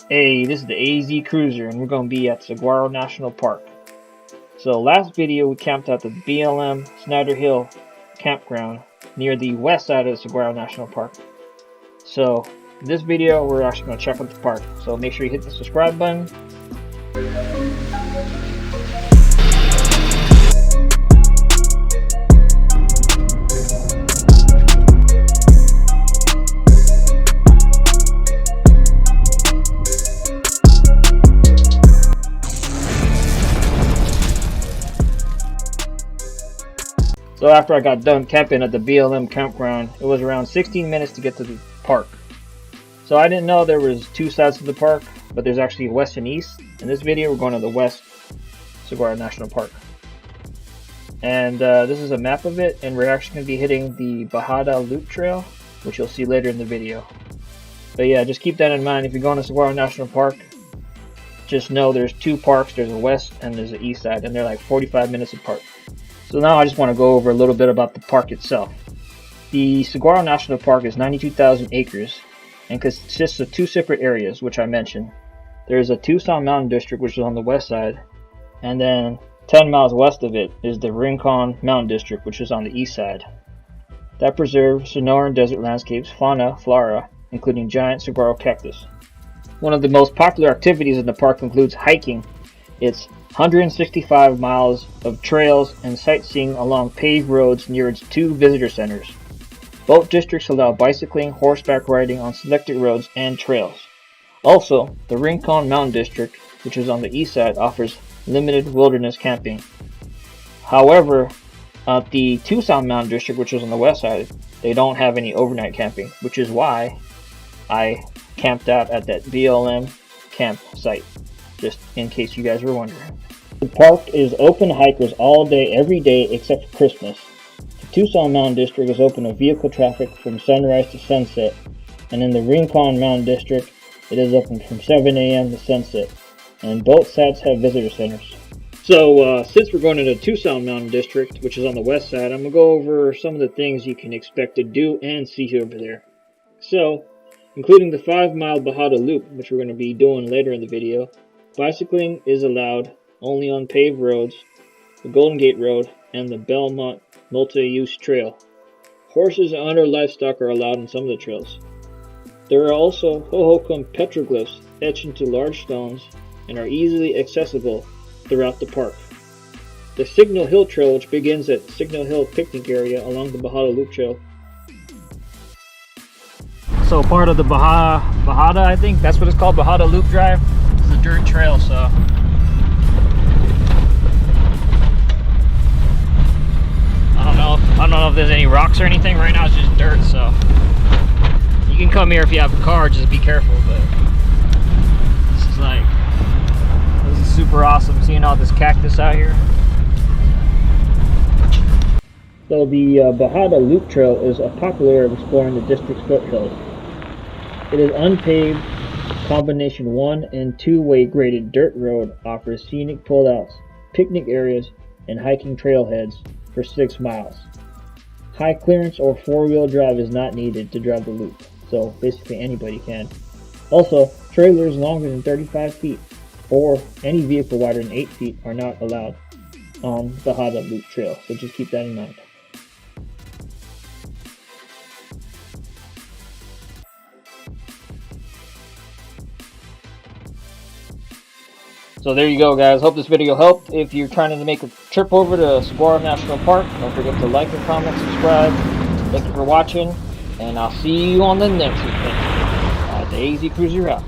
Hey, this is the theAZcruiser, and we're going to be at Saguaro National Park. So last video we camped at the BLM Snyder Hill campground near the west side of the Saguaro National Park. So in this video we're actually going to check out the park. So make sure you hit the subscribe button. So after I got done camping at the BLM campground, it was around 16 minutes to get to the park. So I didn't know there was two sides to the park, but there's actually west and east. In this video we're going to the west Saguaro National Park. And this is a map of it, and we're actually going to be hitting the Bajada loop trail, which you'll see later in the video. But yeah, just keep that in mind. If you're going to Saguaro National Park, just know there's two parks. There's a west and there's the east side, and they're like 45 minutes apart. So now I just want to go over a little bit about the park itself. The Saguaro National Park is 92,000 acres and consists of two separate areas, which I mentioned. There's a Tucson Mountain District, which is on the west side, and then 10 miles west of it is the Rincon Mountain District, which is on the east side. That preserves Sonoran desert landscapes, fauna, flora, including giant saguaro cactus. One of the most popular activities in the park includes hiking. It's 165 miles of trails and sightseeing along paved roads near its two visitor centers. Both districts allow bicycling, horseback riding on selected roads and trails. Also, the Rincon Mountain District, which is on the east side, offers limited wilderness camping. However, at the Tucson Mountain District, which is on the west side, they don't have any overnight camping, which is why I camped out at that BLM campsite, just in case you guys were wondering. The park is open to hikers all day, every day except for Christmas. The Tucson Mountain District is open to vehicle traffic from sunrise to sunset, and in the Rincon Mountain District, it is open from 7 a.m. to sunset, and both sides have visitor centers. So since we're going to the Tucson Mountain District, which is on the west side, I'm going to go over some of the things you can expect to do and see over there. So, including the 5-mile Bajada loop, which we're going to be doing later in the video, bicycling is allowed only on paved roads, the Golden Gate Road, and the Belmont multi-use trail. Horses and other livestock are allowed on some of the trails. There are also Hohokam Petroglyphs etched into large stones and are easily accessible throughout the park. The Signal Hill Trail, which begins at Signal Hill Picnic Area along the Bajada Loop Trail. So part of the Bajada, I think that's what it's called, Bajada Loop Drive. It's a dirt trail, so I don't know if there's any rocks or anything. Right now it's just dirt, so you can come here if you have a car, just be careful. But this is super awesome seeing all this cactus out here. So the Bajada Loop Trail is a popular area of exploring the district's foothills. It is unpaved, combination 1- and 2-way graded dirt road, offers scenic pullouts, picnic areas, and hiking trailheads for 6 miles. High clearance or 4-wheel drive is not needed to drive the loop, so basically anybody can. Also, trailers longer than 35 feet or any vehicle wider than 8 feet are not allowed on the Bajada Loop Trail, so just keep that in mind. So there you go, guys. Hope this video helped. If you're trying to make a trip over to Saguaro National Park, don't forget to like and comment, subscribe. Thank you for watching, and I'll see you on the next one. theAZcruiser out.